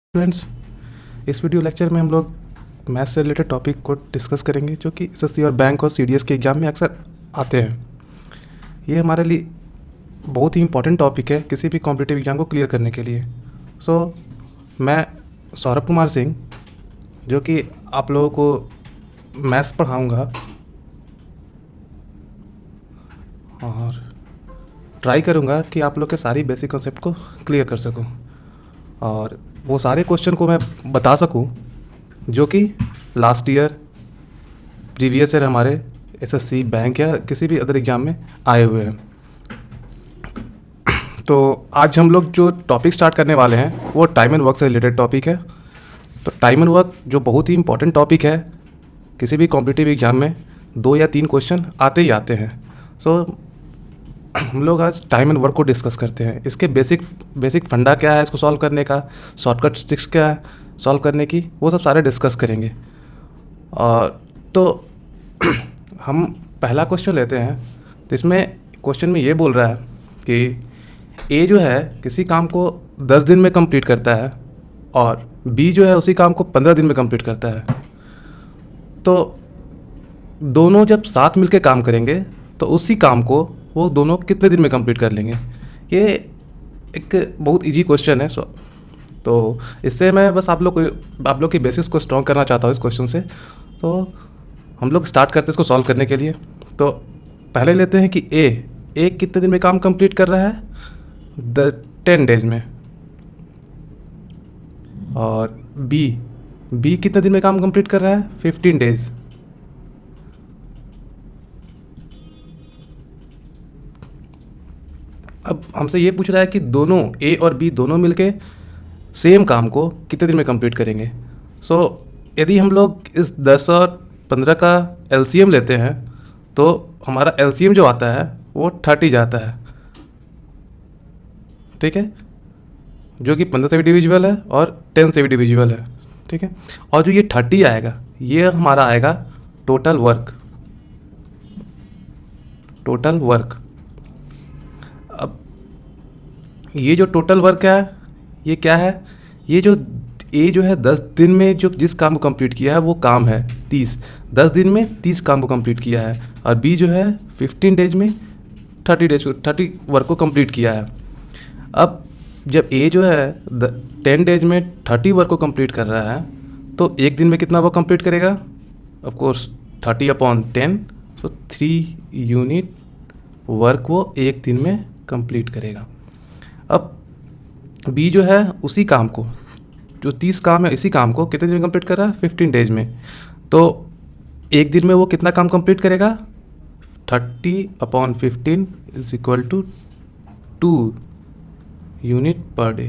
Students, इस video lecture में हम लोग मैथ्स से रिलेटेड टॉपिक को डिस्कस करेंगे जो कि एसएससी और बैंक और सीडीएस के एग्ज़ाम में अक्सर आते हैं। ये हमारे लिए बहुत ही इंपॉर्टेंट टॉपिक है किसी भी कॉम्पिटिटिव एग्ज़ाम को क्लियर करने के लिए। मैं सौरभ कुमार सिंह जो कि आप लोगों को मैथ्स पढ़ाऊँगा और ट्राई करूँगा कि आप लोग के सारी बेसिक कॉन्सेप्ट को क्लियर कर सकूँ और वो सारे क्वेश्चन को मैं बता सकूं जो कि लास्ट ईयर प्रीवियस ईयर हमारे एसएससी बैंक या किसी भी अदर एग्ज़ाम में आए हुए हैं। तो आज हम लोग जो टॉपिक स्टार्ट करने वाले हैं वो टाइम एंड वर्क से रिलेटेड टॉपिक है। तो टाइम एंड वर्क जो बहुत ही इंपॉर्टेंट टॉपिक है, किसी भी कॉम्पिटिटिव एग्ज़ाम में 2 या 3 क्वेश्चन आते ही आते हैं। हम लोग आज टाइम एंड वर्क को डिस्कस करते हैं। इसके बेसिक फंडा क्या है इसको सॉल्व करने का, शॉर्टकट ट्रिक्स क्या है सॉल्व करने की, वो सब सारे डिस्कस करेंगे। और तो हम पहला क्वेश्चन लेते हैं। तो इसमें क्वेश्चन में ये बोल रहा है कि ए जो है किसी काम को 10 दिन में कंप्लीट करता है और बी जो है उसी काम को 15 दिन में कंप्लीट करता है। तो दोनों जब साथ मिलकर काम करेंगे तो उसी काम को वो दोनों कितने दिन में कंप्लीट कर लेंगे। ये एक बहुत इजी क्वेश्चन है। तो इससे मैं बस आप लोग की बेसिक्स को स्ट्रॉन्ग करना चाहता हूँ इस क्वेश्चन से। तो हम लोग स्टार्ट करते हैं इसको सॉल्व करने के लिए। तो पहले लेते हैं कि ए कितने दिन में काम कंप्लीट कर रहा है 10 डेज में, और बी कितने दिन में काम कंप्लीट कर रहा है 15 डेज। अब हमसे ये पूछ रहा है कि दोनों ए और बी दोनों मिलके सेम काम को कितने दिन में कंप्लीट करेंगे। यदि हम लोग इस 10 और 15 का एलसीएम लेते हैं तो हमारा एलसीएम जो आता है वो 30 जाता है, ठीक है, जो कि 15 से भी डिविजिबल है और 10 से भी डिविजिबल है, ठीक है। और जो ये 30 आएगा ये हमारा आएगा टोटल वर्क। अब ये जो टोटल वर्क है ये क्या है, ये जो ए जो है 10 दिन में जो जिस काम को कंप्लीट किया है वो काम है 10 दिन में 30 काम को कंप्लीट किया है, और बी जो है 15 डेज में 30 वर्क को कंप्लीट किया है। अब जब ए जो है 10 डेज में 30 वर्क को कंप्लीट कर रहा है तो एक दिन में कितना वर्क कंप्लीट करेगा, ऑफ कोर्स 30/10, तो 3 यूनिट वर्क वो एक दिन में कंप्लीट करेगा। अब बी जो है उसी काम को, जो 30 काम है इसी काम को कितने दिन में कंप्लीट कर रहा है 15 डेज में, तो एक दिन में वो कितना काम कंप्लीट करेगा 30/15 = 2 यूनिट पर डे।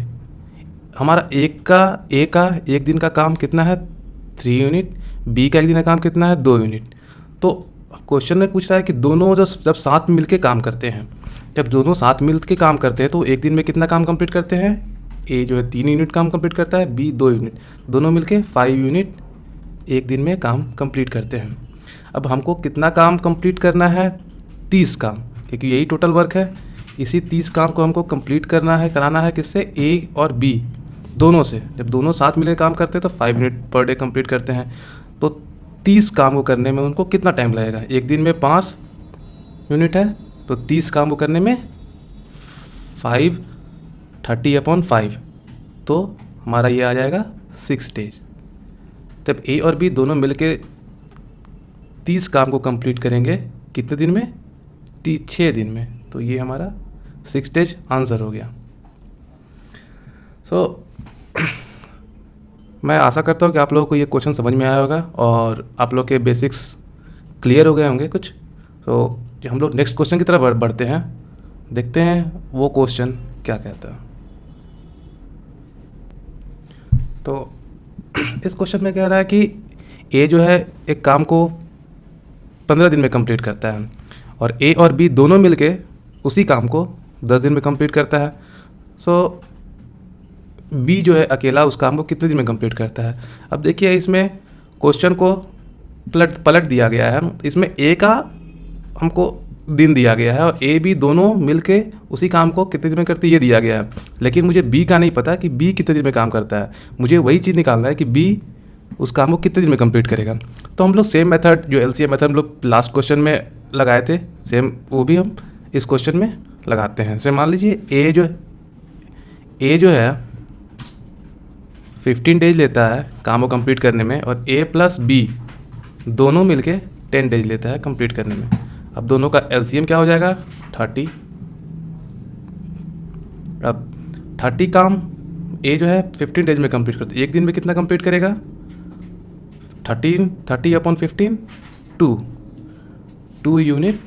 हमारा ए का एक दिन का काम कितना है 3 यूनिट, बी का एक दिन का काम कितना है 2 यूनिट। तो क्वेश्चन में पूछ रहा है कि दोनों जब साथ मिल के काम करते हैं, जब दोनों साथ मिल के काम करते हैं तो एक दिन में कितना काम कंप्लीट करते हैं, ए जो है 3 यूनिट काम कंप्लीट करता है, बी 2 यूनिट, दोनों मिलके 5 यूनिट एक दिन में काम कंप्लीट करते हैं। अब हमको कितना काम कंप्लीट करना है 30 काम, क्योंकि यही टोटल वर्क है। इसी 30 काम को हमको कंप्लीट कराना है किससे, ए और बी दोनों से। जब दोनों साथ मिलकर काम करते हैं तो 5 यूनिट पर डे कंप्लीट करते हैं। तो 30 काम को करने में उनको कितना टाइम लगेगा, एक दिन में 5 यूनिट है तो 30 काम को करने में 30/5, तो हमारा ये आ जाएगा 6 डेज। जब ए और बी दोनों मिलके 30 काम को कंप्लीट करेंगे कितने दिन में 6 दिन में, तो ये हमारा 6 डेज आंसर हो गया। मैं आशा करता हूँ कि आप लोगों को ये क्वेश्चन समझ में आया होगा और आप लोग के बेसिक्स क्लियर हो गए होंगे कुछ। तो हम लोग नेक्स्ट क्वेश्चन की तरफ बढ़ते हैं, देखते हैं वो क्वेश्चन क्या कहता है। तो इस क्वेश्चन में कह रहा है कि ए जो है एक काम को 15 दिन में कंप्लीट करता है और ए और बी दोनों मिलके उसी काम को 10 दिन में कंप्लीट करता है। बी जो है अकेला उस काम को कितने दिन में कंप्लीट करता है। अब देखिए इसमें क्वेश्चन को पलट दिया गया है। इसमें ए का हमको दिन दिया गया है और ए बी दोनों मिलके उसी काम को कितने दिन में करते हैं ये दिया गया है, लेकिन मुझे बी का नहीं पता कि बी कितने दिन में काम करता है। मुझे वही चीज़ निकालना है कि बी उस काम को कितने दिन में कंप्लीट करेगा। तो हम लोग सेम मेथड जो एलसीएम मेथड हम लोग लास्ट क्वेश्चन में लगाए थे, सेम वो भी हम इस क्वेश्चन में लगाते हैं। से मान लीजिए ए जो है 15 डेज लेता है काम को कंप्लीट करने में और ए प्लस बी दोनों मिलके 10 डेज लेता है कंप्लीट करने में। अब दोनों का एलसीएम क्या हो जाएगा 30। अब 30 काम ए जो है 15 डेज में कंप्लीट करता है, एक दिन में कितना कंप्लीट करेगा 30/15 2 यूनिट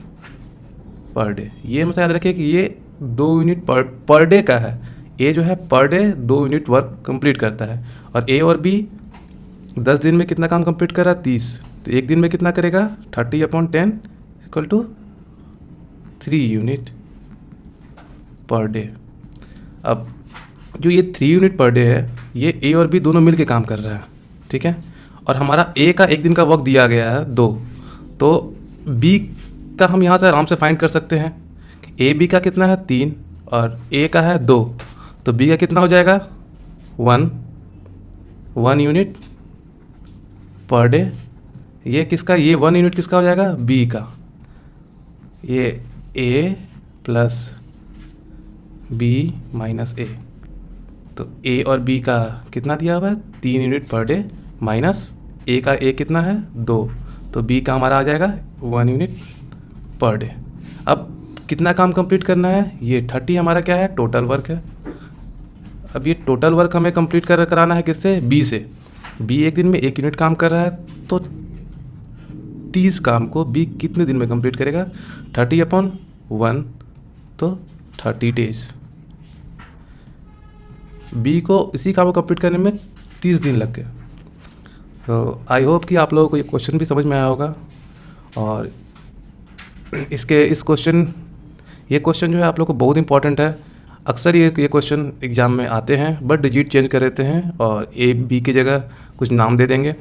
पर डे। ये हमें याद रखिए कि ये 2 यूनिट पर डे का है। ए जो है per day 2 unit work complete करता है और ए और बी 10 दिन में कितना काम कंप्लीट कर रहा है 30, तो एक दिन में कितना करेगा 30/10 equal to 3 unit per day. अब जो ये 3 यूनिट पर डे है ये ए और बी दोनों मिल के काम कर रहा है, ठीक है। और हमारा ए का एक दिन का वर्क दिया गया है 2, तो बी का हम यहाँ से आराम से फाइंड कर सकते हैं। ए बी का कितना है 3 और ए का है 2, तो बी का कितना हो जाएगा 1 यूनिट पर डे। ये किसका, ये 1 यूनिट किसका हो जाएगा बी का। ये ए प्लस बी माइनस ए, तो ए और बी का कितना दिया हुआ है 3 यूनिट पर डे माइनस ए का ए कितना है 2, तो बी का हमारा आ जाएगा 1 यूनिट पर डे। अब कितना काम कंप्लीट करना है, ये 30 हमारा क्या है टोटल वर्क है। अब ये टोटल वर्क हमें कंप्लीट कराना है किससे, बी से। बी एक दिन में 1 यूनिट काम कर रहा है, तो 30 काम को बी कितने दिन में कंप्लीट करेगा 30/1, तो 30 डेज। बी को इसी काम को कंप्लीट करने में 30 दिन लग गए। तो आई होप कि आप लोगों को ये क्वेश्चन भी समझ में आया होगा। और ये क्वेश्चन जो है आप लोग को बहुत इंपॉर्टेंट है। अक्सर ये क्वेश्चन एग्ज़ाम में आते हैं, बट डिजिट चेंज कर देते हैं और ए बी की जगह कुछ नाम दे देंगे।